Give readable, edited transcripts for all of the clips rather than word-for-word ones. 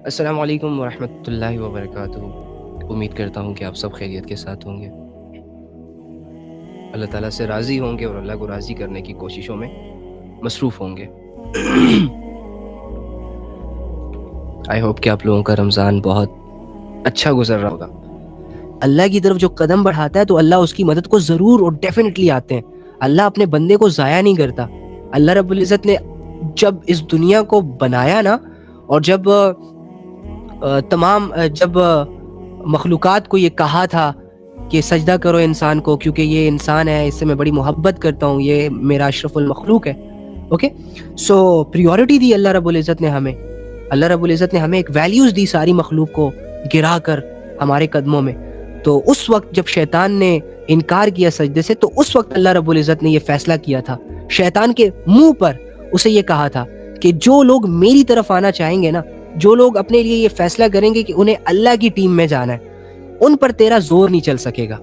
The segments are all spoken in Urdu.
السلام علیکم ورحمۃ اللہ وبرکاتہ۔ امید کرتا ہوں کہ آپ سب خیریت کے ساتھ ہوں گے، اللہ تعالیٰ سے راضی ہوں گے اور اللہ کو راضی کرنے کی کوششوں میں مصروف ہوں گے۔ آئی ہوپ کہ آپ لوگوں کا رمضان بہت اچھا گزر رہا ہوگا۔ اللہ کی طرف جو قدم بڑھاتا ہے تو اللہ اس کی مدد کو ضرور اور ڈیفینیٹلی آتے ہیں۔ اللہ اپنے بندے کو ضائع نہیں کرتا۔ اللہ رب العزت نے جب اس دنیا کو بنایا نا، اور جب جب مخلوقات کو یہ کہا تھا کہ سجدہ کرو انسان کو کیونکہ یہ انسان ہے، اس سے میں بڑی محبت کرتا ہوں، یہ میرا اشرف المخلوق ہے، اوکے، سو پریورٹی دی اللہ رب العزت نے ہمیں۔ اللہ رب العزت نے ہمیں ایک ویلیوز دی ساری مخلوق کو گرا کر ہمارے قدموں میں۔ تو اس وقت جب شیطان نے انکار کیا سجدے سے، تو اس وقت اللہ رب العزت نے یہ فیصلہ کیا تھا، شیطان کے منہ پر اسے یہ کہا تھا کہ جو لوگ میری طرف آنا چاہیں گے نا، جو لوگ اپنے لیے یہ فیصلہ کریں گے کہ انہیں اللہ کی ٹیم میں جانا ہے، ان پر تیرا زور نہیں چل سکے گا۔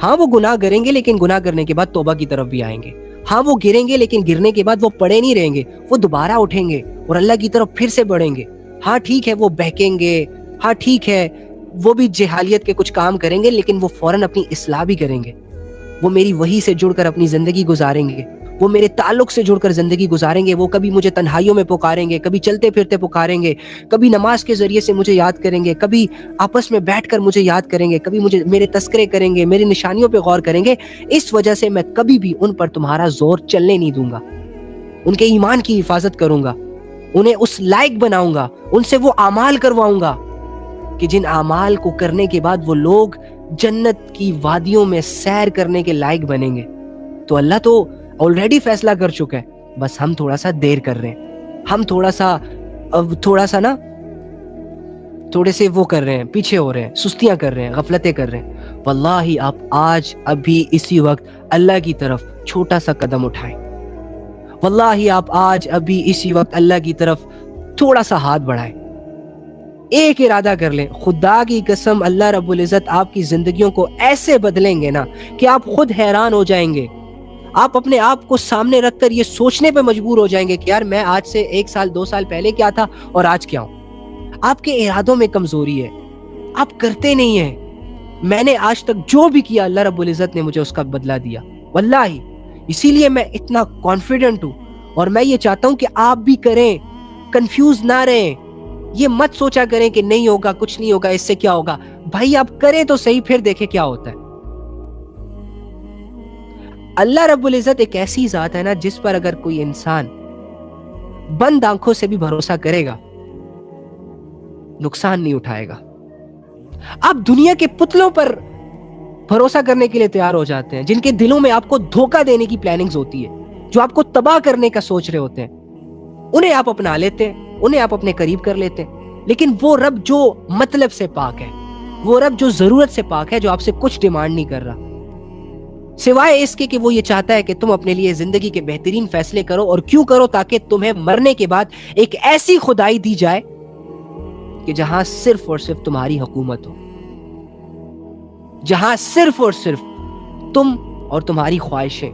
ہاں وہ گناہ کریں گے، لیکن گناہ کرنے کے بعد توبہ کی طرف بھی آئیں گے۔ ہاں وہ گریں گے، لیکن گرنے کے بعد وہ پڑے نہیں رہیں گے، وہ دوبارہ اٹھیں گے اور اللہ کی طرف پھر سے بڑھیں گے۔ ہاں ٹھیک ہے وہ بہکیں گے، ہاں ٹھیک ہے وہ بھی جہالیت کے کچھ کام کریں گے، لیکن وہ فوراً اپنی اصلاح بھی کریں گے۔ وہ میری وحی سے جڑ کر اپنی زندگی گزاریں گے، وہ میرے تعلق سے جڑ کر زندگی گزاریں گے۔ وہ کبھی مجھے تنہائیوں میں پکاریں گے، کبھی چلتے پھرتے پکاریں گے، کبھی نماز کے ذریعے سے مجھے یاد کریں گے، کبھی آپس میں بیٹھ کر مجھے یاد کریں گے، کبھی مجھے میرے تذکرے کریں گے، میری نشانیوں پہ غور کریں گے۔ اس وجہ سے میں کبھی بھی ان پر تمہارا زور چلنے نہیں دوں گا، ان کے ایمان کی حفاظت کروں گا، انہیں اس لائق بناؤں گا، ان سے وہ اعمال کرواؤں گا کہ جن اعمال کو کرنے کے بعد وہ لوگ جنت کی وادیوں میں سیر کرنے کے لائق بنیں گے۔ تو اللہ تو آلریڈی فیصلہ کر چکا ہے، بس ہم تھوڑا سا دیر کر رہے ہیں، ہم تھوڑا سا تھوڑے سے وہ کر رہے ہیں، پیچھے ہو رہے ہیں، سستیاں کر رہے ہیں، غفلتیں کر رہے ہیں۔ واللہ آپ آج ابھی اسی وقت اللہ کی طرف چھوٹا سا قدم اٹھائیں، واللہ آپ آج ابھی اسی وقت اللہ کی طرف تھوڑا سا ہاتھ بڑھائیں، ایک ارادہ کر لیں۔ خدا کی قسم اللہ رب العزت آپ کی زندگیوں کو ایسے بدلیں گے نا کہ آپ خود حیران ہو جائیں گے۔ آپ اپنے آپ کو سامنے رکھ کر یہ سوچنے پہ مجبور ہو جائیں گے کہ یار میں آج سے 1 سال 2 سال پہلے کیا تھا اور آج کیا ہوں۔ آپ کے ارادوں میں کمزوری ہے، آپ کرتے نہیں ہیں۔ میں نے آج تک جو بھی کیا اللہ رب العزت نے مجھے اس کا بدلہ دیا، واللہ اسی لیے میں اتنا کانفیڈنٹ ہوں، اور میں یہ چاہتا ہوں کہ آپ بھی کریں، کنفیوز نہ رہیں۔ یہ مت سوچا کریں کہ نہیں ہوگا، کچھ نہیں ہوگا، اس سے کیا ہوگا۔ بھائی آپ کریں تو صحیح، پھر دیکھیں کیا ہوتا ہے۔ اللہ رب العزت ایک ایسی ذات ہے نا جس پر اگر کوئی انسان بند آنکھوں سے بھی بھروسہ کرے گا، نقصان نہیں اٹھائے گا۔ آپ دنیا کے پتلوں پر بھروسہ کرنے کے لیے تیار ہو جاتے ہیں، جن کے دلوں میں آپ کو دھوکہ دینے کی پلاننگز ہوتی ہے، جو آپ کو تباہ کرنے کا سوچ رہے ہوتے ہیں، انہیں آپ اپنا لیتے ہیں، انہیں آپ اپنے قریب کر لیتے ہیں۔ لیکن وہ رب جو مطلب سے پاک ہے، وہ رب جو ضرورت سے پاک ہے، جو آپ سے کچھ ڈیمانڈ نہیں کر رہا سوائے اس کے کہ وہ یہ چاہتا ہے کہ تم اپنے لیے زندگی کے بہترین فیصلے کرو۔ اور کیوں کرو؟ تاکہ تمہیں مرنے کے بعد ایک ایسی خدائی دی جائے کہ جہاں صرف اور صرف تمہاری حکومت ہو، جہاں صرف اور صرف تم اور تمہاری خواہشیں،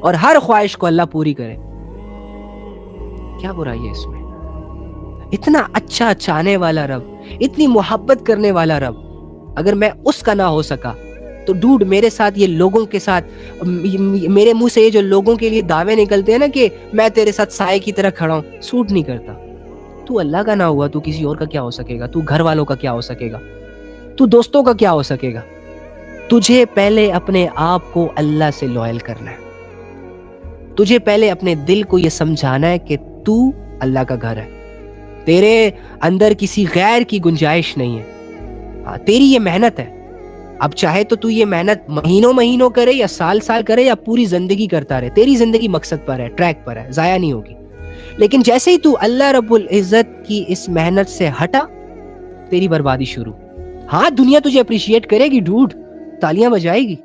اور ہر خواہش کو اللہ پوری کرے۔ کیا برائی ہے اس میں؟ اتنا اچھا چاہنے والا رب، اتنی محبت کرنے والا رب، اگر میں اس کا نہ ہو سکا تو ڈوڈ میرے ساتھ یہ لوگوں کے ساتھ، میرے منہ سے یہ جو لوگوں کے لیے دعوے نکلتے ہیں نا کہ میں تیرے ساتھ سائے کی طرح کھڑا ہوں، سوٹ نہیں کرتا۔ تو اللہ کا نہ ہوا تو کسی اور کا کیا ہو سکے گا؟ تو گھر والوں کا کیا ہو سکے گا؟ تو دوستوں کا کیا ہو سکے گا؟ تجھے پہلے اپنے آپ کو اللہ سے لوئل کرنا ہے، تجھے پہلے اپنے دل کو یہ سمجھانا ہے کہ تو اللہ کا گھر ہے، تیرے اندر کسی غیر کی گنجائش نہیں ہے۔ ہاں تیری یہ محنت ہے، اب چاہے تو یہ محنت مہینوں کرے یا سال کرے یا پوری زندگی کرتا رہے، تیری زندگی مقصد پر ہے، ٹریک پر ہے، ضائع نہیں ہوگی۔ لیکن جیسے ہی تو اللہ رب العزت کی اس محنت سے ہٹا، تیری بربادی شروع۔ ہاں دنیا تجھے اپریشیٹ کرے گی ڈوڈ، تالیاں بجائے گی،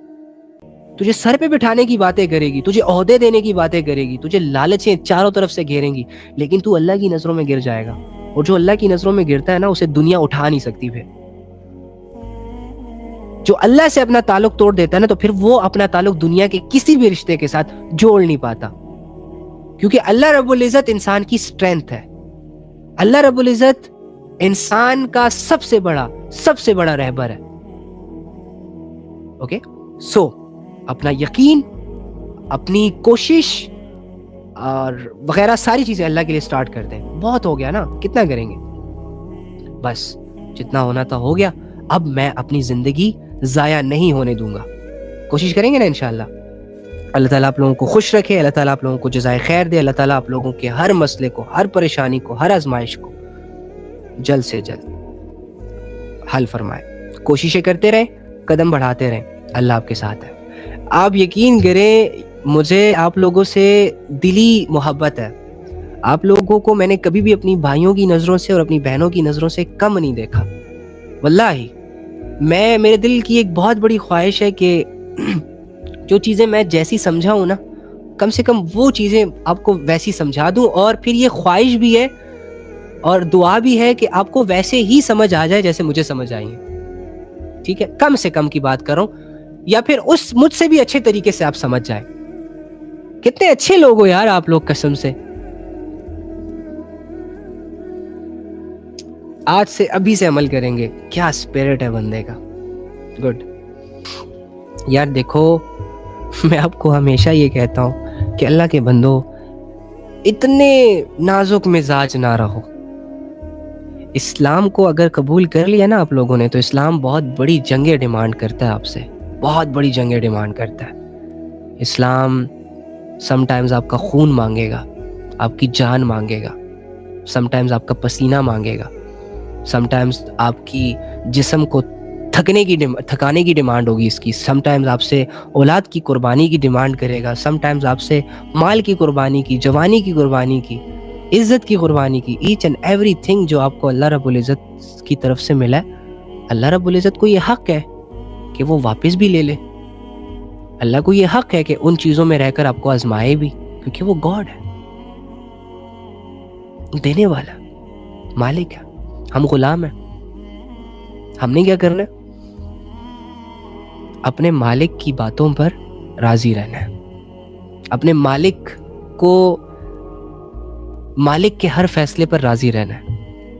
تجھے سر پہ بٹھانے کی باتیں کرے گی، تجھے عہدے دینے کی باتیں کرے گی، تجھے لالچیں چاروں طرف سے گھیریں گی، لیکن تو اللہ کی نظروں میں گر جائے گا۔ اور جو اللہ کی نظروں میں گرتا ہے نا، اسے دنیا اٹھا نہیں سکتی۔ پھر جو اللہ سے اپنا تعلق توڑ دیتا ہے نا، تو پھر وہ اپنا تعلق دنیا کے کسی بھی رشتے کے ساتھ جوڑ نہیں پاتا، کیونکہ اللہ رب العزت انسان کی سٹرینتھ ہے۔ اللہ رب العزت انسان کا سب سے بڑا رہبر ہے. اوکے سو اپنا یقین، اپنی کوشش اور وغیرہ ساری چیزیں اللہ کے لیے سٹارٹ کر دیں. بہت ہو گیا نا، کتنا کریں گے؟ بس جتنا ہونا تھا ہو گیا. اب میں اپنی زندگی ضائع نہیں ہونے دوں گا. کوشش کریں گے نا انشاءاللہ. اللہ تعالیٰ آپ لوگوں کو خوش رکھے، اللہ تعالیٰ آپ لوگوں کو جزائے خیر دے، اللہ تعالیٰ آپ لوگوں کے ہر مسئلے کو، ہر پریشانی کو، ہر آزمائش کو جلد سے جلد حل فرمائے. کوششیں کرتے رہیں، قدم بڑھاتے رہیں، اللہ آپ کے ساتھ ہے. آپ یقین کریں مجھے آپ لوگوں سے دلی محبت ہے. آپ لوگوں کو میں نے کبھی بھی اپنی بھائیوں کی نظروں سے اور اپنی بہنوں کی نظروں سے کم نہیں دیکھا. واللہ میرے دل کی ایک بہت بڑی خواہش ہے کہ جو چیزیں میں جیسی سمجھا ہوں نا، کم سے کم وہ چیزیں آپ کو ویسی سمجھا دوں. اور پھر یہ خواہش بھی ہے اور دعا بھی ہے کہ آپ کو ویسے ہی سمجھ آ جائے جیسے مجھے سمجھ آئی ہے. ٹھیک ہے، کم سے کم کی بات کر رہا ہوں، یا پھر مجھ سے بھی اچھے طریقے سے آپ سمجھ جائیں. کتنے اچھے لوگ ہو یار آپ لوگ، قسم سے. آج سے ابھی سے عمل کریں گے. کیا اسپرٹ ہے بندے کا، گڈ. یار دیکھو میں آپ کو ہمیشہ یہ کہتا ہوں کہ اللہ کے بندو اتنے نازک مزاج نہ رہو. اسلام کو اگر قبول کر لیا نا آپ لوگوں نے، تو اسلام بہت بڑی جنگیں ڈیمانڈ کرتا ہے آپ سے، بہت بڑی جنگیں ڈیمانڈ کرتا ہے. اسلام سم ٹائمز آپ کا خون مانگے گا، آپ کی جان مانگے گا، سم ٹائمز آپ کا پسینہ مانگے گا، سم ٹائمز آپ کی جسم کو تھکانے کی ڈیمانڈ ہوگی اس کی، سم ٹائمز آپ سے اولاد کی قربانی کی ڈیمانڈ کرے گا، سم ٹائمز آپ سے مال کی قربانی کی، جوانی کی قربانی کی، عزت کی قربانی کی. ایچ اینڈ ایوری تھنگ جو آپ کو اللہ رب العزت کی طرف سے ملا ہے، اللہ رب العزت کو یہ حق ہے کہ وہ واپس بھی لے لے. اللہ کو یہ حق ہے کہ ان چیزوں میں رہ کر آپ کو آزمائے بھی، کیونکہ وہ گاڈ ہے، دینے والا مالک ہے. ہم غلام ہیں. ہم نے کیا کرنا ہے؟ اپنے مالک کی باتوں پر راضی رہنا ہے، اپنے مالک کے ہر فیصلے پر راضی رہنا ہے.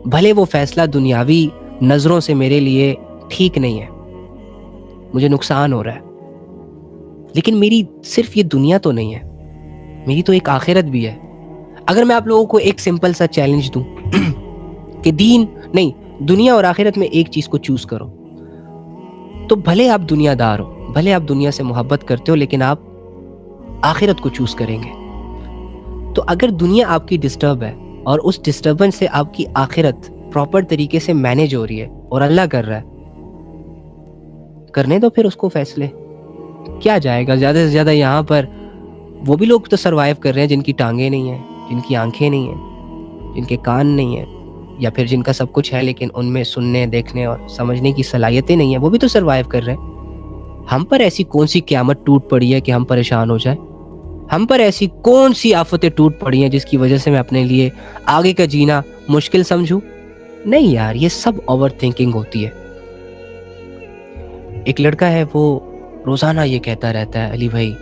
بھلے وہ فیصلہ دنیاوی نظروں سے میرے لیے ٹھیک نہیں ہے، مجھے نقصان ہو رہا ہے، لیکن میری صرف یہ دنیا تو نہیں ہے، میری تو ایک آخرت بھی ہے. اگر میں آپ لوگوں کو ایک سمپل سا چیلنج دوں کہ دنیا اور آخرت میں ایک چیز کو چوز کرو، تو بھلے آپ دنیا دار ہو، بھلے آپ دنیا سے محبت کرتے ہو، لیکن آپ آخرت کو چوز کریں گے. تو اگر دنیا آپ کی ڈسٹرب ہے اور اس ڈسٹربنس سے آپ کی آخرت پراپر طریقے سے مینیج ہو رہی ہے اور اللہ کر رہا ہے، کرنے دو پھر اس کو فیصلے. کیا جائے گا زیادہ سے زیادہ یہاں پر وہ بھی لوگ تو سروائیو کر رہے ہیں جن کی ٹانگیں نہیں ہیں، جن کی آنکھیں نہیں ہیں، جن کے کان نہیں ہیں، یا پھر جن کا سب کچھ ہے لیکن ان میں سننے، دیکھنے اور سمجھنے کی صلاحیتیں نہیں ہیں، وہ بھی تو سروائیو کر رہے ہیں. ہم پر ایسی کون سی قیامت ٹوٹ پڑی ہے کہ ہم پریشان ہو جائیں؟ ہم پر ایسی کون سی آفتیں ٹوٹ پڑی ہیں جس کی وجہ سے میں اپنے لیے آگے کا جینا مشکل سمجھوں؟ نہیں یار، یہ سب اوور تھنکنگ ہوتی ہے. ایک لڑکا ہے وہ روزانہ یہ کہتا رہتا ہے، علی بھائی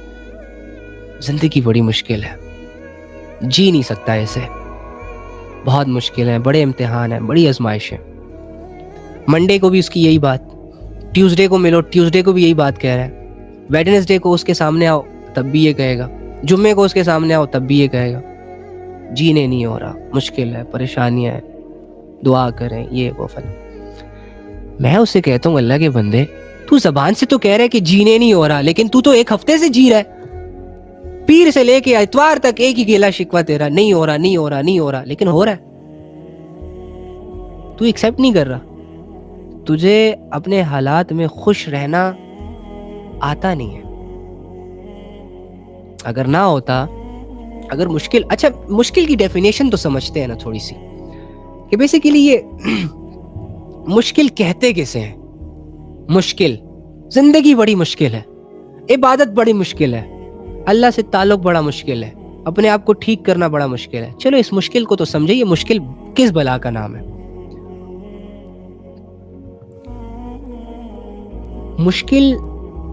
زندگی بڑی مشکل ہے، جی نہیں سکتا ایسے، بہت مشکل ہے، بڑے امتحان ہیں، بڑی آزمائش ہے. منڈے کو بھی اس کی یہی بات، ٹیوزڈے کو ملو ٹیوزڈے کو بھی یہی بات کہہ رہا ہے، ویڈنسڈے کو اس کے سامنے آؤ تب بھی یہ کہے گا، جمعے کو اس کے سامنے آؤ تب بھی یہ کہے گا جینے نہیں ہو رہا، مشکل ہے، پریشانیاں ہیں، دعا کریں، یہ وہ فن. میں اسے کہتا ہوں اللہ کے بندے، تو زبان سے تو کہہ رہا ہے کہ جینے نہیں ہو رہا، لیکن تو ایک ہفتے سے جی رہا ہے، پیر سے لے کے اتوار تک ایک ہی گیلا شکوہ تیرا، نہیں ہو رہا نہیں ہو رہا نہیں ہو رہا، لیکن ہو رہا ہے. تو ایکسیپٹ نہیں کر رہا. تجھے اپنے حالات میں خوش رہنا آتا نہیں ہے. اگر نہ ہوتا، اگر مشکل کی ڈیفینیشن تو سمجھتے ہیں نا تھوڑی سی، کہ بیسیکلی یہ مشکل کہتے کسے ہیں؟ مشکل، زندگی بڑی مشکل ہے، عبادت بڑی مشکل ہے، اللہ سے تعلق بڑا مشکل ہے، اپنے آپ کو ٹھیک کرنا بڑا مشکل ہے. چلو اس مشکل کو تو سمجھے، یہ مشکل کس بلا کا نام ہے؟ مشکل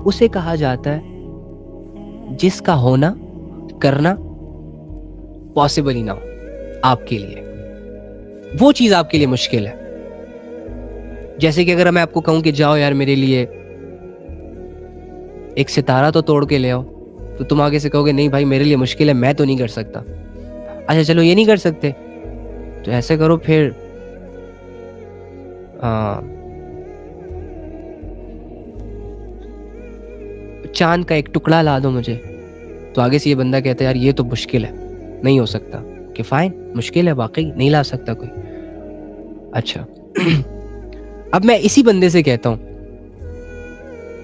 اسے کہا جاتا ہے جس کا ہونا کرنا پاسبل ہی نہ ہو آپ کے لیے، وہ چیز آپ کے لیے مشکل ہے. جیسے کہ اگر میں آپ کو کہوں کہ جاؤ یار میرے لیے ایک ستارہ تو توڑ کے لے آؤ، تو تم آگے سے کہو گے نہیں بھائی میرے لیے مشکل ہے، میں تو نہیں کر سکتا. اچھا چلو یہ نہیں کر سکتے تو ایسے کرو پھر چاند کا ایک ٹکڑا لا دو مجھے. تو آگے سے یہ بندہ کہتا ہے یار یہ تو مشکل ہے، نہیں ہو سکتا. کہ فائن، مشکل ہے واقعی، نہیں لا سکتا کوئی. اچھا اب میں اسی بندے سے کہتا ہوں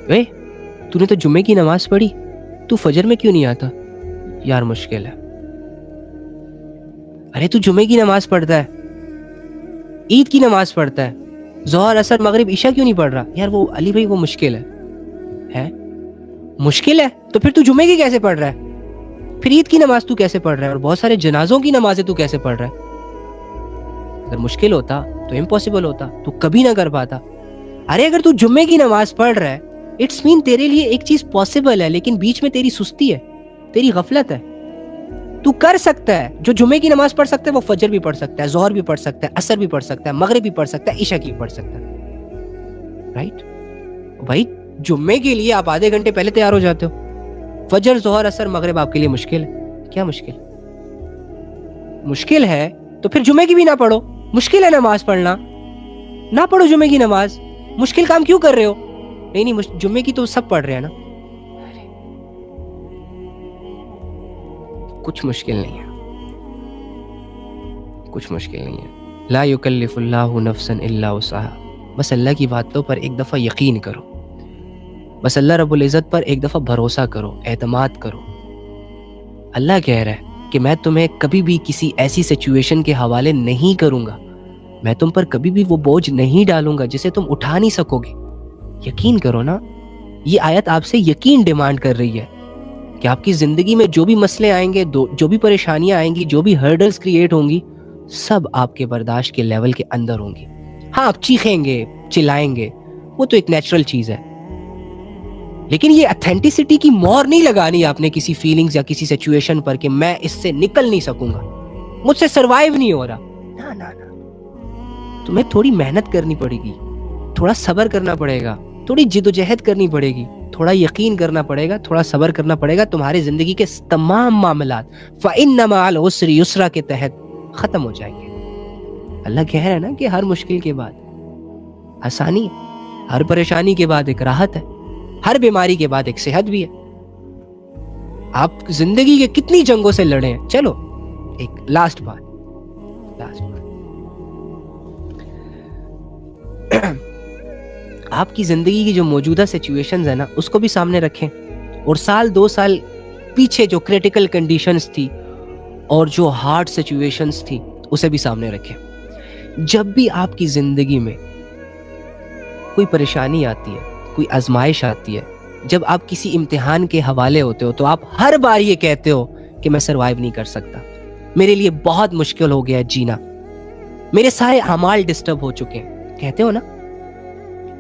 اے تو نے تو جمعے کی نماز پڑھی، تو فجر میں کیوں نہیں آتا؟ یار مشکل ہے. ارے تو جمعے کی نماز پڑھتا ہے، عید کی نماز پڑھتا ہے، ظہر عصر مغرب عشاء کیوں نہیں پڑھ رہا؟ یار وہ علی بھائی وہ مشکل ہے. مشکل ہے تو پھر تو جمعے کی کیسے پڑھ رہا ہے؟ پھر عید کی نماز تو کیسے پڑھ رہا ہے؟ اور بہت سارے جنازوں کی نمازیں تو کیسے پڑھ رہا ہے؟ اگر مشکل ہوتا تو امپاسبل ہوتا، تو کبھی نہ کر پاتا. ارے اگر تو جمعے کی نماز پڑھ رہا ہے اٹس مین تیرے لیے ایک چیز پاسبل ہے، لیکن بیچ میں تیری سستی ہے، تیری غفلت ہے. تو کر سکتا ہے، جو جمعے کی نماز پڑھ سکتا ہے وہ فجر بھی پڑھ سکتا ہے، ظہر بھی پڑھ سکتا ہے، عصر بھی پڑھ سکتا ہے، مغرب بھی پڑھ سکتا ہے، عشاء کی بھی پڑھ سکتا ہے. رائٹ بھائی، جمعے کے لیے آپ آدھے گھنٹے پہلے تیار ہو جاتے ہو، فجر ظہر عصر مغرب آپ کے لیے مشکل ہے. کیا مشکل؟ مشکل ہے تو پھر جمعے کی بھی نہ پڑھو. مشکل ہے نماز پڑھنا، نہ پڑھو جمعے کی نماز. مشکل کام کیوں کر رہے ہو؟ نہیں جمعے کی تو سب پڑھ رہے ہیں نا. کچھ مشکل نہیں ہے، کچھ مشکل نہیں ہے. لا یکلف اللہ نفسا الا وسعها. بس اللہ کی باتوں پر ایک دفعہ یقین کرو، بس اللہ رب العزت پر ایک دفعہ بھروسہ کرو، اعتماد کرو. اللہ کہہ رہا ہے کہ میں تمہیں کبھی بھی کسی ایسی سچویشن کے حوالے نہیں کروں گا، میں تم پر کبھی بھی وہ بوجھ نہیں ڈالوں گا جسے تم اٹھا نہیں سکو گے. یقین کرو نا. یہ آیت آپ سے یقین ڈیمانڈ کر رہی ہے کہ آپ کی زندگی میں جو بھی مسئلے آئیں گے، جو بھی پریشانیاں آئیں گی، جو بھی ہرڈلز کریٹ ہوں گی، سب آپ کے برداشت کے لیول کے اندر ہوں گی. ہاں آپ چیخیں گے، چلائیں گے، وہ تو ایک نیچرل چیز ہے، لیکن یہ اتھینٹسٹی کی مہر نہیں لگانی آپ نے کسی فیلنگز یا کسی سچویشن پر کہ میں اس سے نکل نہیں سکوں گا، مجھ سے سروائیو نہیں ہو رہا. نا تمہیں تھوڑی محنت کرنی پڑے گی، تھوڑا صبر کرنا پڑے گا، تھوڑی جد و جہد کرنی پڑے گی، تھوڑا یقین کرنا پڑے گا، تھوڑا صبر کرنا پڑے گا. تمہاری زندگی کے تمام معاملات فَإِنَّ مَعَ الْعُسْرِ يُسْرًا کے تحت ختم ہو جائیں گے. اللہ کہہ رہا ہے نا کہ ہر مشکل کے بعد آسانی ہے، ہر پریشانی کے بعد ایک راحت ہے، ہر بیماری کے بعد ایک صحت بھی ہے. آپ زندگی کے کتنی جنگوں سے لڑے ہیں. چلو ایک لاسٹ بات آپ کی زندگی کی جو موجودہ سچویشنز ہیں نا اس کو بھی سامنے رکھیں، اور سال 2 سال پیچھے جو کریٹیکل کنڈیشنز تھی اور جو ہارڈ سچویشنز تھی اسے بھی سامنے رکھیں. جب بھی آپ کی زندگی میں کوئی پریشانی آتی ہے، کوئی آزمائش آتی ہے، جب آپ کسی امتحان کے حوالے ہوتے ہو، تو آپ ہر بار یہ کہتے ہو کہ میں سروائیو نہیں کر سکتا، میرے لیے بہت مشکل ہو گیا جینا، میرے سارے اعمال ڈسٹرب ہو چکے ہیں، کہتے ہو نا.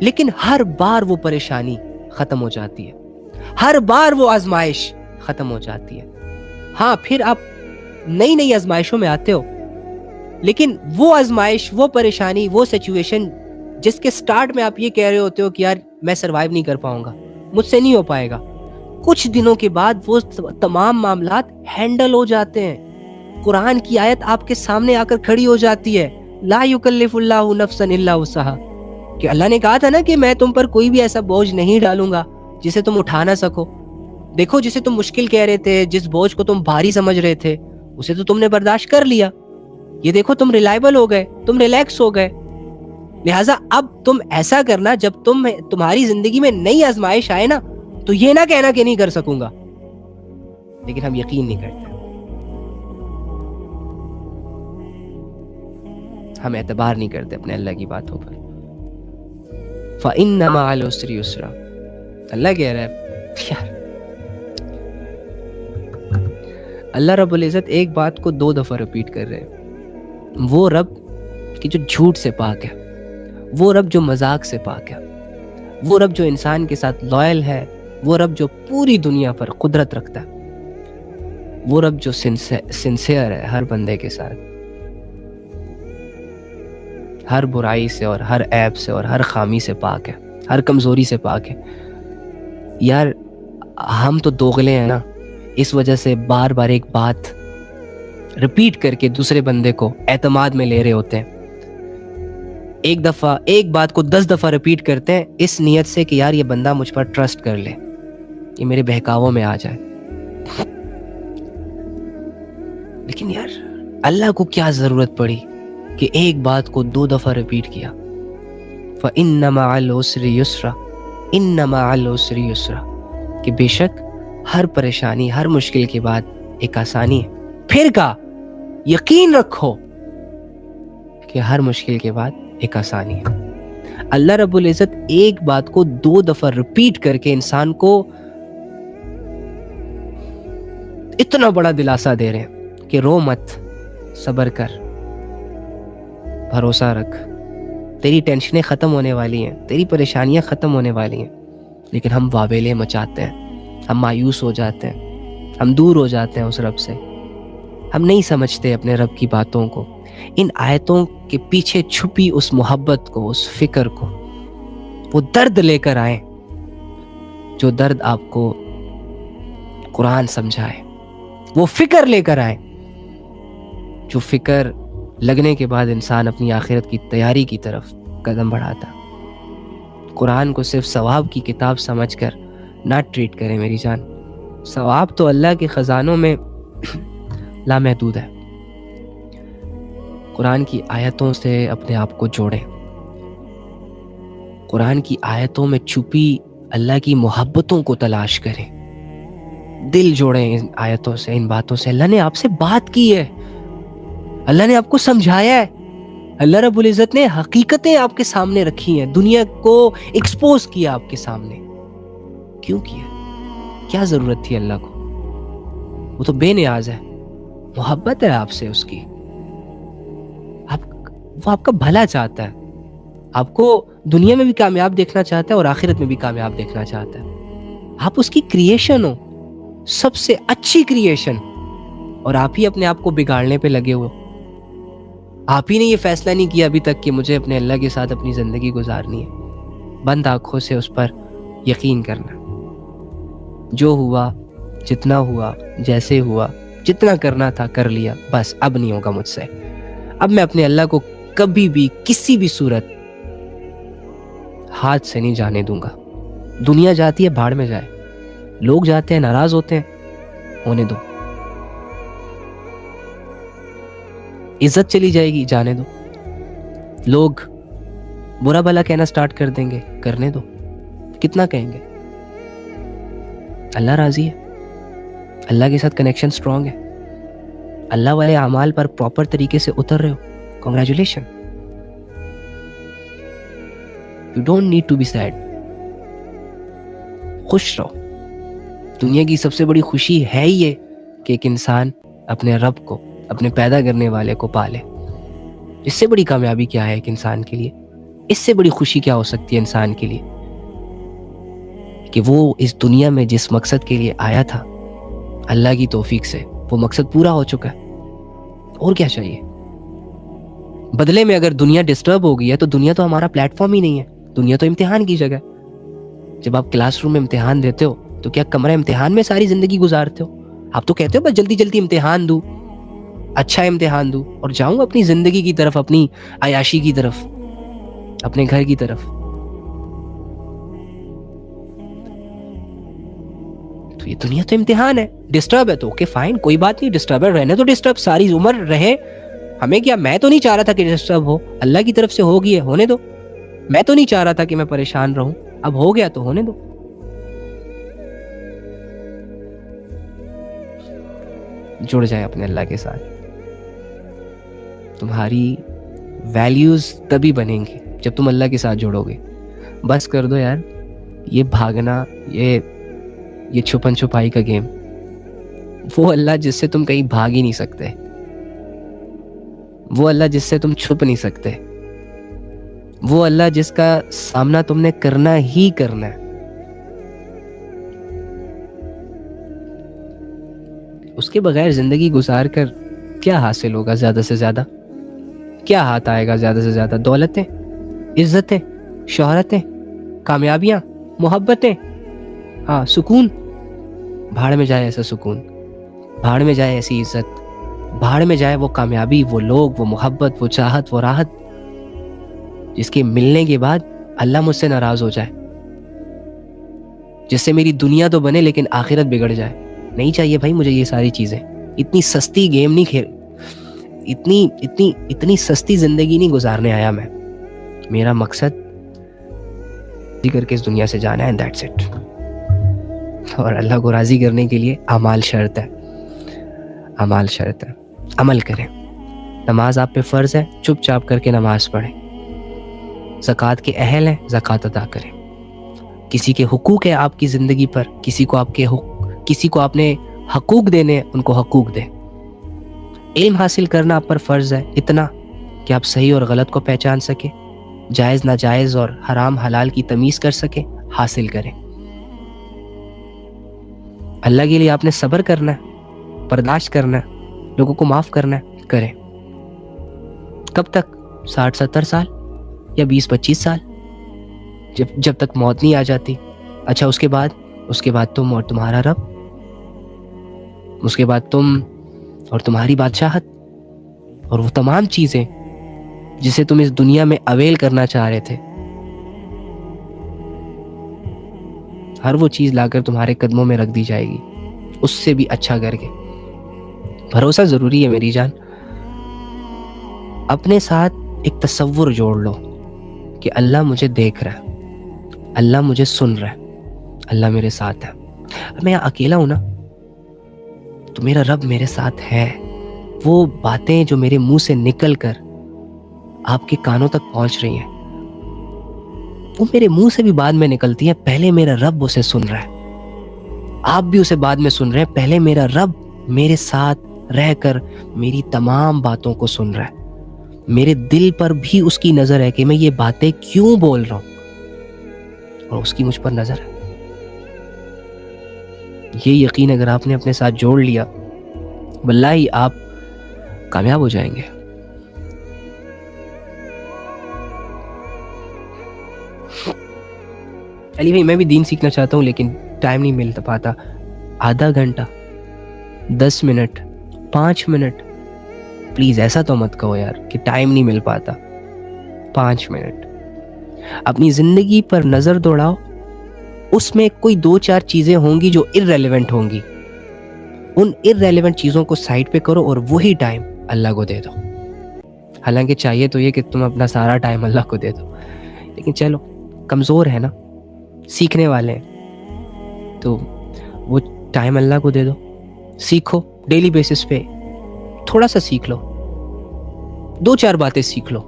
لیکن ہر بار وہ پریشانی ختم ہو جاتی ہے، ہر بار وہ آزمائش ختم ہو جاتی ہے. ہاں پھر آپ نئی نئی آزمائشوں میں آتے ہو، لیکن وہ آزمائش، وہ پریشانی، وہ سچویشن جس کے سٹارٹ میں آپ یہ کہہ رہے ہوتے ہو کہ یار میں سروائیو نہیں کر پاؤں گا، مجھ سے نہیں ہو پائے گا، کچھ دنوں کے بعد وہ تمام معاملات ہینڈل ہو جاتے ہیں. قرآن کی آیت آپ کے سامنے آ کر کھڑی ہو جاتی ہے، لا یکلف اللہ نفسا الا وسعها، کہ اللہ نے کہا تھا نا کہ میں تم پر کوئی بھی ایسا بوجھ نہیں ڈالوں گا جسے تم اٹھا نہ سکو. دیکھو جسے تم مشکل کہہ رہے تھے، جس بوجھ کو تم بھاری سمجھ رہے تھے، اسے تو تم نے برداشت کر لیا. یہ دیکھو تم ریلائبل ہو گئے، تم ریلیکس ہو گئے. لہٰذا اب تم ایسا کرنا، جب تمہاری زندگی میں نئی آزمائش آئے نا تو یہ نہ کہنا کہ نہیں کر سکوں گا. لیکن ہم یقین نہیں کرتے، ہم اعتبار نہیں کرتے اپنے اللہ کی باتوں پر. فَإِنَّ مَعَ الْعُسْرِ يُسْرًا. اللہ کہہ رہا ہے یار، اللہ رب العزت ایک بات کو 2 دفعہ ریپیٹ کر رہے ہیں. وہ رب کہ جو جھوٹ سے پاک ہے، وہ رب جو مذاق سے پاک ہے، وہ رب جو انسان کے ساتھ لائل ہے، وہ رب جو پوری دنیا پر قدرت رکھتا ہے، وہ رب جو سنسیئر ہے ہر بندے کے ساتھ، ہر برائی سے اور ہر عیب سے اور ہر خامی سے پاک ہے، ہر کمزوری سے پاک ہے. یار ہم تو دوغلے ہیں نا، اس وجہ سے بار بار ایک بات رپیٹ کر کے دوسرے بندے کو اعتماد میں لے رہے ہوتے ہیں. ایک دفعہ ایک بات کو 10 دفعہ رپیٹ کرتے ہیں اس نیت سے کہ یار یہ بندہ مجھ پر ٹرسٹ کر لے، یہ میرے بہکاووں میں آ جائے. لیکن یار اللہ کو کیا ضرورت پڑی کہ ایک بات کو 2 دفعہ رپیٹ کیا؟ فَإِنَّ مَعَ الْعُسْرِ يُسْرًا، إِنَّ مَعَ الْعُسْرِ يُسْرًا، کہ بے شک ہر پریشانی ہر مشکل کے بعد ایک آسانی ہے. پھر کہا یقین رکھو کہ ہر مشکل کے بعد ایک آسانی ہے. اللہ رب العزت ایک بات کو 2 دفعہ رپیٹ کر کے انسان کو اتنا بڑا دلاسا دے رہے ہیں کہ رو مت، صبر کر، بھروسہ رکھ، تیری ٹینشنیں ختم ہونے والی ہیں، تیری پریشانیاں ختم ہونے والی ہیں. لیکن ہم واویلے مچاتے ہیں، ہم مایوس ہو جاتے ہیں، ہم دور ہو جاتے ہیں اس رب سے، ہم نہیں سمجھتے اپنے رب کی باتوں کو. ان آیتوں کے پیچھے چھپی اس محبت کو، اس فکر کو، وہ درد لے کر آئیں جو درد آپ کو قرآن سمجھائے، وہ فکر لے کر آئیں جو فکر لگنے کے بعد انسان اپنی آخرت کی تیاری کی طرف قدم بڑھاتا. قرآن کو صرف ثواب کی کتاب سمجھ کر نہ ٹریٹ کریں میری جان، ثواب تو اللہ کے خزانوں میں لامحدود ہے. قرآن کی آیتوں سے اپنے آپ کو جوڑیں، قرآن کی آیتوں میں چھپی اللہ کی محبتوں کو تلاش کریں، دل جوڑیں ان آیتوں سے، ان باتوں سے. اللہ نے آپ سے بات کی ہے، اللہ نے آپ کو سمجھایا ہے، اللہ رب العزت نے حقیقتیں آپ کے سامنے رکھی ہیں، دنیا کو ایکسپوز کیا آپ کے سامنے. کیوں کیا؟ کیا ضرورت تھی اللہ کو؟ وہ تو بے نیاز ہے، محبت ہے آپ سے اس کی، وہ آپ کا بھلا چاہتا ہے، آپ کو دنیا میں بھی کامیاب دیکھنا چاہتا ہے اور آخرت میں بھی کامیاب دیکھنا چاہتا ہے. آپ اس کی کریشن ہو، سب سے اچھی کریشن، اور آپ ہی اپنے آپ کو بگاڑنے پہ لگے ہوئے. آپ ہی نے یہ فیصلہ نہیں کیا ابھی تک کہ مجھے اپنے اللہ کے ساتھ اپنی زندگی گزارنی ہے. بند آنکھوں سے اس پر یقین کرنا، جو ہوا، جتنا ہوا، جیسے ہوا، جتنا کرنا تھا کر لیا، بس اب نہیں ہوگا مجھ سے. اب میں اپنے اللہ کو کبھی بھی کسی بھی صورت ہاتھ سے نہیں جانے دوں گا. دنیا جاتی ہے بھاڑ میں جائے، لوگ جاتے ہیں ناراض ہوتے ہیں، ہونے دو. عزت چلی جائے گی، جانے دو. لوگ برا بھلا کہنا سٹارٹ کر دیں گے، کرنے دو. کتنا کہیں گے؟ اللہ راضی ہے، اللہ کے ساتھ کنیکشن سٹرونگ ہے، اللہ والے اعمال پر پراپر طریقے سے اتر رہے ہو، congratulation. You don't need to be sad. خوش رہو. دنیا کی سب سے بڑی خوشی ہے یہ کہ ایک انسان اپنے رب کو، اپنے پیدا کرنے والے کو پالے. اس سے بڑی کامیابی کیا ہے ایک انسان کے لیے؟ اس سے بڑی خوشی کیا ہو سکتی ہے انسان کے لیے کہ وہ اس دنیا میں جس مقصد کے لیے آیا تھا، اللہ کی توفیق سے وہ مقصد پورا ہو چکا ہے. اور کیا چاہیے؟ بدلے میں اگر دنیا ڈسٹرب ہو گئی ہے تو دنیا تو ہمارا پلیٹ فارم ہی نہیں ہے، دنیا تو امتحان کی جگہ. جب آپ کلاس روم میں امتحان دیتے ہو تو کیا کمرہ امتحان میں ساری زندگی گزارتے ہو؟ آپ تو کہتے ہو بس جلدی جلدی امتحان دوں، اچھا امتحان دوں اور جاؤں اپنی زندگی کی طرف، اپنی عیاشی کی طرف، اپنے گھر کی طرف. تو یہ دنیا تو امتحان ہے، ڈسٹرب ہے تو اوکے فائن، کوئی بات نہیں، ڈسٹرب ہے رہنے تو، ڈسٹرب ساری عمر رہے. ہمیں کیا، میں تو نہیں چاہ رہا تھا کہ ڈسٹرب ہو، اللہ کی طرف سے ہو گئی ہے، ہونے دو. میں تو نہیں چاہ رہا تھا کہ میں پریشان رہوں، اب ہو گیا تو ہونے دو. جڑ جائے اپنے اللہ کے ساتھ. تمہاری ویلیوز تبھی بنیں گی جب تم اللہ کے ساتھ جڑو گے. بس کر دو یار یہ بھاگنا، یہ چھپن چھپائی کا گیم. وہ اللہ جس سے تم کہیں بھاگ ہی نہیں سکتے، وہ اللہ جس سے تم چھپ نہیں سکتے، وہ اللہ جس کا سامنا تم نے کرنا ہی کرنا ہے. اس کے بغیر زندگی گزار کر کیا حاصل ہوگا؟ زیادہ سے زیادہ کیا ہاتھ آئے گا زیادہ سے زیادہ؟ دولتیں، عزتیں، شہرتیں، کامیابیاں، محبتیں، ہاں سکون. بھاڑ میں جائے ایسا سکون، بھاڑ میں جائے ایسی عزت، بھاڑ میں جائے وہ کامیابی، وہ لوگ، وہ محبت، وہ چاہت، وہ راحت جس کے ملنے کے بعد اللہ مجھ سے ناراض ہو جائے، جس سے میری دنیا تو بنے لیکن آخرت بگڑ جائے. نہیں چاہیے بھائی مجھے یہ ساری چیزیں. اتنی سستی گیم نہیں کھیل، اتنی سستی زندگی نہیں گزارنے آیا میں. میرا مقصد راضی کر کے اس دنیا سے جانا ہے، دیٹس اٹ. اور اللہ کو راضی کرنے کے لیے اعمال شرط ہے، اعمال شرط ہے. عمل کریں. نماز آپ پہ فرض ہے، چپ چاپ کر کے نماز پڑھیں. زکوٰۃ کے اہل ہیں، زکوٰۃ ادا کریں. کسی کے حقوق ہے آپ کی زندگی پر، کسی کو آپ نے حقوق دینے، ان کو حقوق دیں. علم حاصل کرنا آپ پر فرض ہے، اتنا کہ آپ صحیح اور غلط کو پہچان سکیں، جائز ناجائز اور حرام حلال کی تمیز کر سکیں. حاصل کریں. اللہ کے لیے آپ نے صبر کرنا ہے، برداشت کرنا ہے، لوگوں کو معاف کرنا ہے، کریں. کب تک؟ 60-70 سال یا 20-25 سال، جب تک موت نہیں آ جاتی. اچھا اس کے بعد تم اور تمہارا رب، اس کے بعد تم اور تمہاری بادشاہت اور وہ تمام چیزیں جسے تم اس دنیا میں اویل کرنا چاہ رہے تھے، ہر وہ چیز لا کر تمہارے قدموں میں رکھ دی جائے گی، اس سے بھی اچھا کر کے. بھروسہ ضروری ہے میری جان. اپنے ساتھ ایک تصور جوڑ لو کہ اللہ مجھے دیکھ رہا ہے، اللہ مجھے سن رہا ہے، اللہ میرے ساتھ ہے. میں اکیلا ہوں نا تو میرا رب میرے ساتھ ہے. وہ باتیں جو میرے منہ سے نکل کر آپ کے کانوں تک پہنچ رہی ہیں، وہ میرے منہ سے بھی بعد میں نکلتی ہیں. پہلے میرا رب اسے سن رہا ہے، آپ بھی اسے بعد میں سن رہے ہیں. پہلے میرا رب میرے ساتھ رہ کر میری تمام باتوں کو سن رہا ہے. میرے دل پر بھی اس کی نظر ہے کہ میں یہ باتیں کیوں بول رہا ہوں، اور اس کی مجھ پر نظر ہے. یہ یقین اگر آپ نے اپنے ساتھ جوڑ لیا، واللہ آپ کامیاب ہو جائیں گے. علی بھائی میں بھی دین سیکھنا چاہتا ہوں لیکن ٹائم نہیں مل پاتا. آدھا گھنٹہ، 10 منٹ، 5 منٹ، پلیز ایسا تو مت کہو یار کہ ٹائم نہیں مل پاتا. 5 منٹ اپنی زندگی پر نظر دوڑاؤ. اس میں کوئی 2-4 چیزیں ہوں گی جو irrelevant ہوں گی، ان irrelevant چیزوں کو سائڈ پہ کرو اور وہی ٹائم اللہ کو دے دو. حالانکہ چاہیے تو یہ کہ تم اپنا سارا ٹائم اللہ کو دے دو، لیکن چلو کمزور ہے نا، سیکھنے والے ہیں تو وہ ٹائم اللہ کو دے دو. سیکھو ڈیلی بیسس پہ، تھوڑا سا سیکھ لو، 2-4 باتیں سیکھ لو.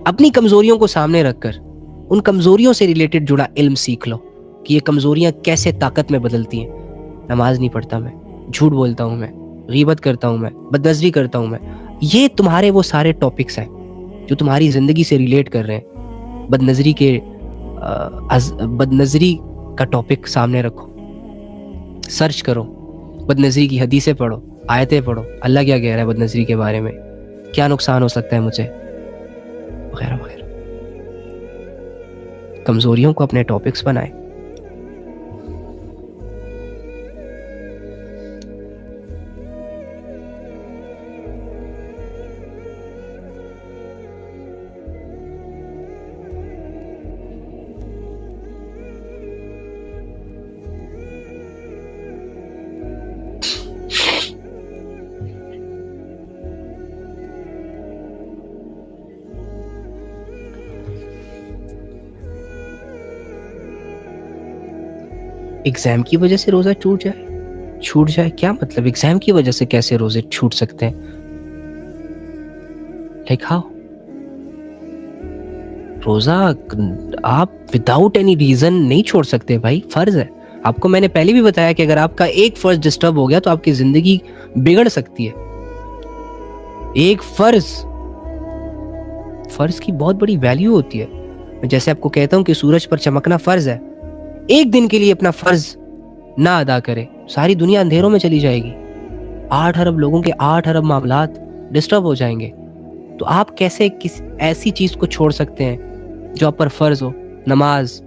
اپنی کمزوریوں کو سامنے رکھ کر ان کمزوریوں سے ریلیٹڈ جڑا علم سیکھ لو کہ یہ کمزوریاں کیسے طاقت میں بدلتی ہیں. نماز نہیں پڑھتا میں، جھوٹ بولتا ہوں میں، غیبت کرتا ہوں میں، بدنظری کرتا ہوں میں. یہ تمہارے وہ سارے ٹاپکس ہیں جو تمہاری زندگی سے ریلیٹ کر رہے ہیں. بدنظری کا ٹاپک سامنے رکھو، سرچ کرو، بدنظری کی حدیثیں پڑھو، آیتیں پڑھو، اللہ کیا کہہ رہا ہے بدنظری کے بارے میں، کیا نقصان ہو سکتا ہے مجھے، وغیرہ وغیرہ. کمزوریوں کو اپنے ٹاپکس بنائیں. ایگزام کی وجہ سے روزہ چھوٹ جائے کیا مطلب؟ ایگزام کی وجہ سے کیسے روزے چھوٹ سکتے ہیں؟ Like how? روزہ آپ وداؤٹ اینی ریزن نہیں چھوڑ سکتے بھائی، فرض ہے. آپ کو میں نے پہلے بھی بتایا کہ اگر آپ کا ایک فرض ڈسٹرب ہو گیا تو آپ کی زندگی بگڑ سکتی ہے. ایک فرض کی بہت بڑی ویلیو ہوتی ہے. میں جیسے آپ کو کہتا ہوں کہ سورج پر چمکنا فرض ہے، ایک دن کے لیے اپنا فرض نہ ادا کرے، ساری دنیا اندھیروں میں چلی جائے گی. 8 ارب لوگوں کے 8 ارب معاملات ڈسٹرب ہو جائیں گے. تو آپ کیسے ایسی چیز کو چھوڑ سکتے ہیں جو آپ پر فرض ہو؟ نماز،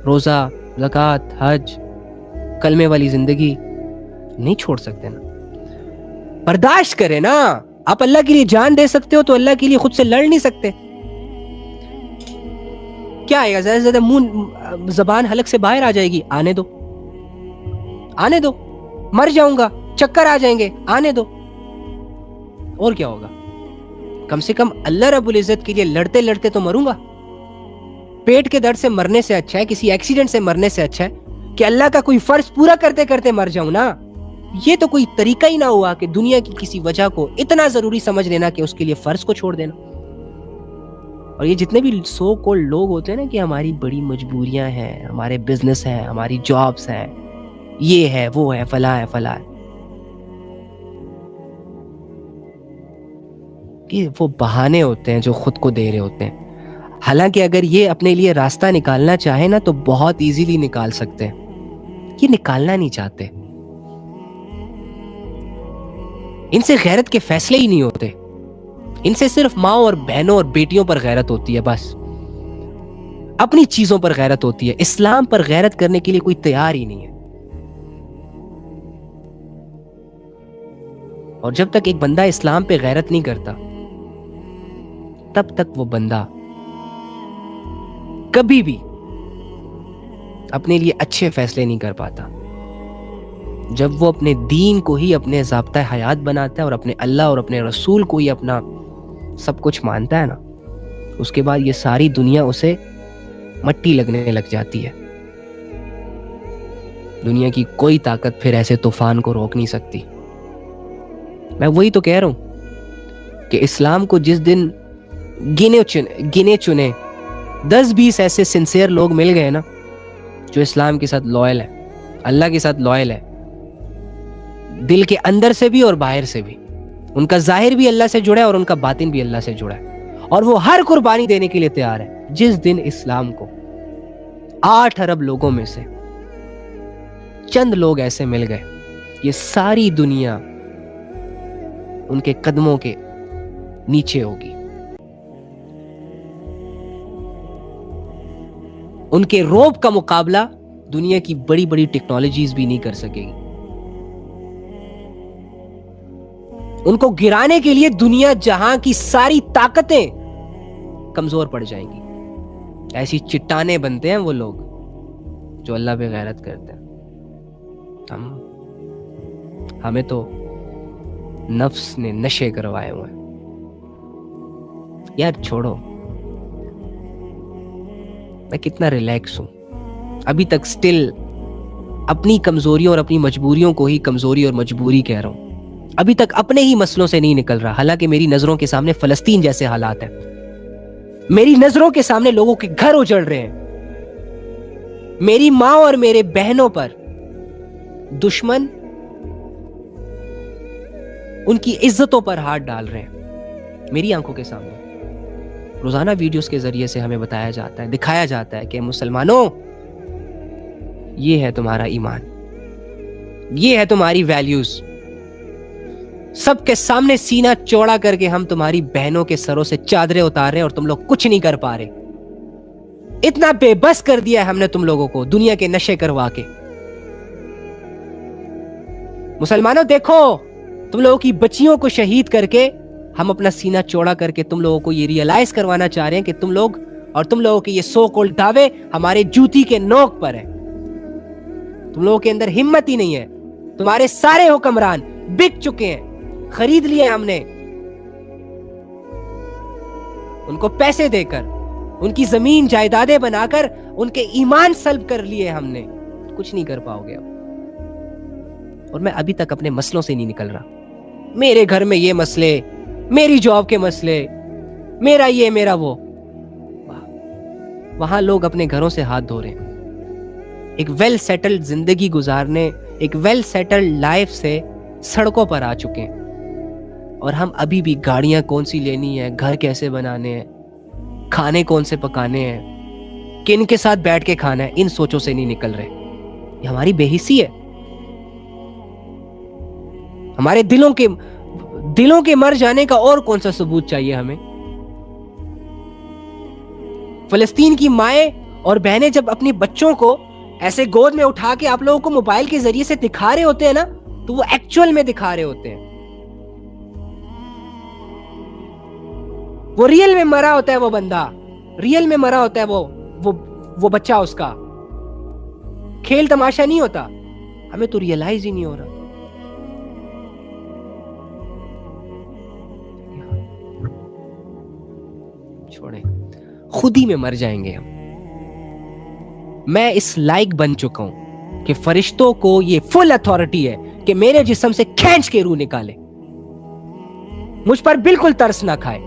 روزہ، زکوٰۃ، حج، کلمے والی زندگی نہیں چھوڑ سکتے نا. برداشت کریں نا. آپ اللہ کے لیے جان دے سکتے ہو تو اللہ کے لیے خود سے لڑ نہیں سکتے. کیا آئے گا؟ زیادہ سے زیادہ منہ زبان حلق سے باہر آ جائے گی، آنے دو آنے دو. مر جاؤں گا، چکر آ جائیں گے، آنے دو. اور کیا ہوگا؟ کم سے کم اللہ رب العزت کے لیے لڑتے لڑتے تو مروں گا. پیٹ کے درد سے مرنے سے اچھا ہے، کسی ایکسیڈنٹ سے مرنے سے اچھا ہے کہ اللہ کا کوئی فرض پورا کرتے کرتے مر جاؤں نا. یہ تو کوئی طریقہ ہی نہ ہوا کہ دنیا کی کسی وجہ کو اتنا ضروری سمجھ لینا کہ اس کے لیے فرض کو چھوڑ دینا. اور یہ جتنے بھی سو کولڈ لوگ ہوتے ہیں نا کہ ہماری بڑی مجبوریاں ہیں، ہمارے بزنس ہیں، ہماری جابس ہیں، یہ ہے، وہ ہے، فلاں ہے، فلاں ہے، کہ وہ بہانے ہوتے ہیں جو خود کو دے رہے ہوتے ہیں. حالانکہ اگر یہ اپنے لیے راستہ نکالنا چاہے نا تو بہت ایزیلی نکال سکتے ہیں. یہ نکالنا نہیں چاہتے. ان سے غیرت کے فیصلے ہی نہیں ہوتے. ان سے صرف ماں اور بہنوں اور بیٹیوں پر غیرت ہوتی ہے، بس اپنی چیزوں پر غیرت ہوتی ہے. اسلام پر غیرت کرنے کے لیے کوئی تیار ہی نہیں ہے. اور جب تک ایک بندہ اسلام پہ غیرت نہیں کرتا تب تک وہ بندہ کبھی بھی اپنے لیے اچھے فیصلے نہیں کر پاتا. جب وہ اپنے دین کو ہی اپنے ضابطہ حیات بناتا ہے اور اپنے اللہ اور اپنے رسول کو ہی اپنا سب کچھ مانتا ہے نا، اس کے بعد یہ ساری دنیا اسے مٹی لگنے لگ جاتی ہے. دنیا کی کوئی طاقت پھر ایسے طوفان کو روک نہیں سکتی. میں وہی تو کہہ رہا ہوں کہ اسلام کو جس دن گنے چنے 10-20 ایسے سنسیئر لوگ مل گئے نا جو اسلام کے ساتھ لوئل ہے، اللہ کے ساتھ لوئل ہے، دل کے اندر سے بھی اور باہر سے بھی، ان کا ظاہر بھی اللہ سے جڑا ہے اور ان کا باطن بھی اللہ سے جڑا ہے، اور وہ ہر قربانی دینے کے لیے تیار ہے. جس دن اسلام کو 8 ارب لوگوں میں سے چند لوگ ایسے مل گئے، یہ ساری دنیا ان کے قدموں کے نیچے ہوگی. ان کے روب کا مقابلہ دنیا کی بڑی بڑی ٹیکنالوجیز بھی نہیں کر سکے گی. ان کو گرانے کے لیے دنیا جہاں کی ساری طاقتیں کمزور پڑ جائیں گی. ایسی چٹانیں بنتے ہیں وہ لوگ جو اللہ پہ غیرت کرتے ہیں. ہمیں تو نفس نے نشے کروائے ہوئے ہیں. یار چھوڑو، میں کتنا ریلیکس ہوں. ابھی تک سٹل اپنی کمزوریوں اور اپنی مجبوریوں کو ہی کمزوری اور مجبوری کہہ رہا ہوں. ابھی تک اپنے ہی مسئلوں سے نہیں نکل رہا، حالانکہ میری نظروں کے سامنے فلسطین جیسے حالات ہیں. میری نظروں کے سامنے لوگوں کے گھر اجڑ رہے ہیں. میری ماں اور میرے بہنوں پر دشمن ان کی عزتوں پر ہاتھ ڈال رہے ہیں میری آنکھوں کے سامنے. روزانہ ویڈیوز کے ذریعے سے ہمیں بتایا جاتا ہے، دکھایا جاتا ہے کہ مسلمانوں، یہ ہے تمہارا ایمان، یہ ہے تمہاری ویلیوز. سب کے سامنے سینہ چوڑا کر کے ہم تمہاری بہنوں کے سروں سے چادریں اتار رہے ہیں اور تم لوگ کچھ نہیں کر پا رہے. اتنا بے بس کر دیا ہے ہم نے تم لوگوں کو دنیا کے نشے کروا کے. مسلمانوں دیکھو، تم لوگوں کی بچیوں کو شہید کر کے ہم اپنا سینہ چوڑا کر کے تم لوگوں کو یہ ریئلائز کروانا چاہ رہے ہیں کہ تم لوگوں کے یہ سو کولڈ دعوے ہمارے جوتی کے نوک پر ہیں. تم لوگوں کے اندر ہمت ہی نہیں ہے. تمہارے سارے حکمران بک چکے ہیں، خرید لیے ہم نے ان کو پیسے دے کر، ان کی زمین جائیدادیں بنا کر ان کے ایمان سلب کر لیے ہم نے. کچھ نہیں کر پاؤ گے اب. اور میں ابھی تک اپنے مسئلوں سے نہیں نکل رہا. میرے گھر میں یہ مسئلے، میری جاب کے مسئلے، میرا یہ میرا وہ. وہاں لوگ اپنے گھروں سے ہاتھ دھو رہے ہیں، ایک ویل سیٹلڈ زندگی گزارنے، ایک ویل سیٹلڈ لائف سے سڑکوں پر آ چکے ہیں. اور ہم ابھی بھی گاڑیاں کون سی لینی ہے، گھر کیسے بنانے ہیں، کھانے کون سے پکانے ہیں، کن کے ساتھ بیٹھ کے کھانا ہے، ان سوچوں سے نہیں نکل رہے. یہ ہماری بے حسی ہے. ہمارے دلوں کے مر جانے کا اور کون سا ثبوت چاہیے ہمیں؟ فلسطین کی مائیں اور بہنیں جب اپنی بچوں کو ایسے گود میں اٹھا کے آپ لوگوں کو موبائل کے ذریعے سے دکھا رہے ہوتے ہیں نا، تو وہ ایکچوئل میں دکھا رہے ہوتے ہیں. وہ ریئل میں مرا ہوتا ہے، وہ بندہ ریئل میں مرا ہوتا ہے، وہ بچہ، اس کا کھیل تماشا نہیں ہوتا. ہمیں تو ریئلائز ہی نہیں ہو رہا. چھوڑیں، خود ہی میں مر جائیں گے ہم. میں اس لائق بن چکا ہوں کہ فرشتوں کو یہ فل اتھارٹی ہے کہ میرے جسم سے کھینچ کے روح نکالے، مجھ پر بالکل ترس نہ کھائے،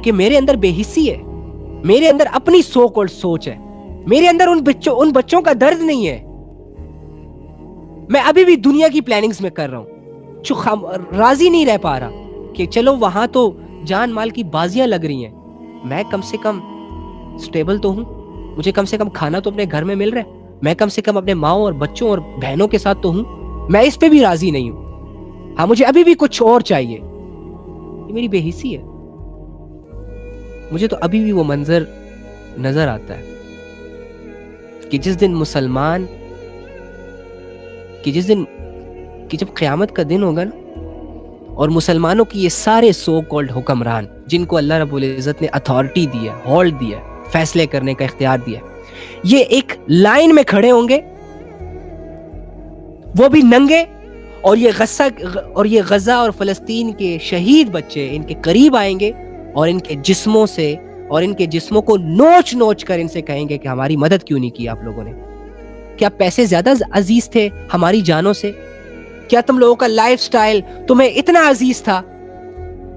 کہ میرے اندر بے حسی ہے، میرے اندر اپنی سو کالڈ سوچ ہے، میرے اندر ان بچوں کا درد نہیں ہے. میں ابھی بھی دنیا کی پلاننگز میں کر رہا ہوں، راضی نہیں رہ پا رہا کہ چلو وہاں تو جان مال کی بازیاں لگ رہی ہیں، میں کم سے کم سٹیبل تو ہوں، مجھے کم سے کم کھانا تو اپنے گھر میں مل رہا ہے، میں کم سے کم اپنے ماؤں اور بچوں اور بہنوں کے ساتھ تو ہوں. میں اس پہ بھی راضی نہیں ہوں. ہاں، مجھے ابھی بھی کچھ اور چاہیے. یہ میری بے حسی ہے. مجھے تو ابھی بھی وہ منظر نظر آتا ہے کہ جس دن مسلمان، کہ جب قیامت کا دن ہوگا نا، اور مسلمانوں کی یہ سارے سو کالڈ حکمران جن کو اللہ رب العزت نے اتھارٹی دی ہے، ہولڈ دیا ہے، فیصلے کرنے کا اختیار دیا ہے، یہ ایک لائن میں کھڑے ہوں گے، وہ بھی ننگے، اور یہ غزہ اور فلسطین کے شہید بچے ان کے قریب آئیں گے اور ان کے جسموں کو نوچ نوچ کر ان سے کہیں گے کہ ہماری مدد کیوں نہیں کی آپ لوگوں نے؟ کیا پیسے زیادہ عزیز تھے ہماری جانوں سے؟ کیا تم لوگوں کا لائف سٹائل تمہیں اتنا عزیز تھا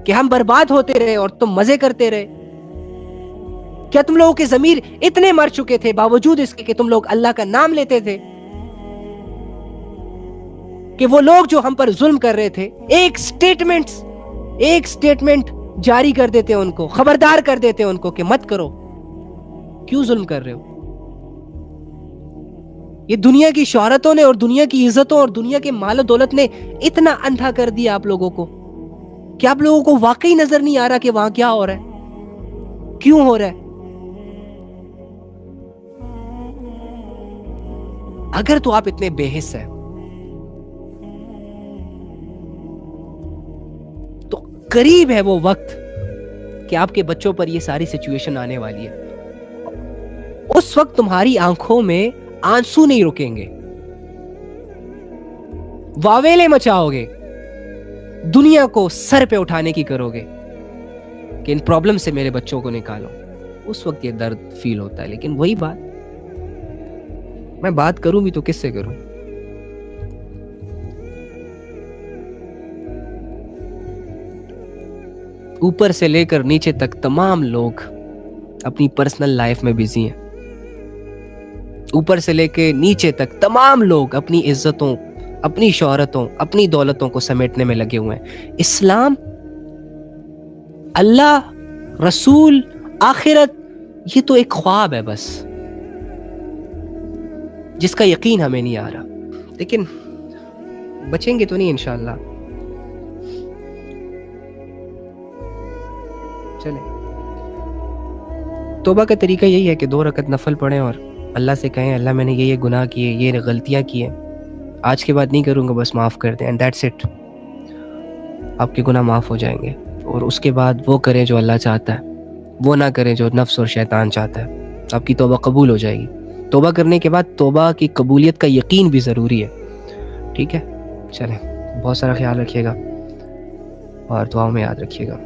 کہ ہم برباد ہوتے رہے اور تم مزے کرتے رہے؟ کیا تم لوگوں کے ضمیر اتنے مر چکے تھے باوجود اس کے کہ تم لوگ اللہ کا نام لیتے تھے؟ کہ وہ لوگ جو ہم پر ظلم کر رہے تھے، ایک سٹیٹمنٹ جاری کر دیتے، ان کو خبردار کر دیتے ان کو کہ مت کرو، کیوں ظلم کر رہے ہو؟ یہ دنیا کی شہرتوں نے اور دنیا کی عزتوں اور دنیا کے مال و دولت نے اتنا اندھا کر دیا آپ لوگوں کو کہ آپ لوگوں کو واقعی نظر نہیں آ رہا کہ وہاں کیا ہو رہا ہے، کیوں ہو رہا ہے. اگر تو آپ اتنے بے حس ہیں تو قریب ہے وہ وقت کہ آپ کے بچوں پر یہ ساری سچویشن آنے والی ہے. اس وقت تمہاری آنکھوں میں آنسو نہیں رکیں گے، واویلے مچاؤ گے، دنیا کو سر پہ اٹھانے کی کرو گے کہ ان پرابلم سے میرے بچوں کو نکالو. اس وقت یہ درد فیل ہوتا ہے. لیکن وہی بات، میں بات کروں بھی تو کس سے کروں؟ اوپر سے لے کر نیچے تک تمام لوگ اپنی پرسنل لائف میں بزی ہیں. اوپر سے لے کے نیچے تک تمام لوگ اپنی عزتوں، اپنی شہرتوں، اپنی دولتوں کو سمیٹنے میں لگے ہوئے ہیں. اسلام، اللہ، رسول، آخرت، یہ تو ایک خواب ہے بس، جس کا یقین ہمیں نہیں آ رہا. لیکن بچیں گے تو نہیں انشاءاللہ. چلیں، توبہ کا طریقہ یہی ہے کہ 2 رکعت نفل پڑھیں اور اللہ سے کہیں اللہ میں نے یہ گناہ کیے، یہ غلطیاں کی ہیں، آج کے بعد نہیں کروں گا، بس معاف کر دیں. And that's it. آپ کے گناہ معاف ہو جائیں گے. اور اس کے بعد وہ کریں جو اللہ چاہتا ہے، وہ نہ کریں جو نفس اور شیطان چاہتا ہے. آپ کی توبہ قبول ہو جائے گی. توبہ کرنے کے بعد توبہ کی قبولیت کا یقین بھی ضروری ہے. ٹھیک ہے، چلیں، بہت سارا خیال رکھیے گا اور دعاؤں میں یاد رکھیے گا.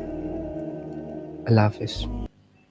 اللہ حافظ.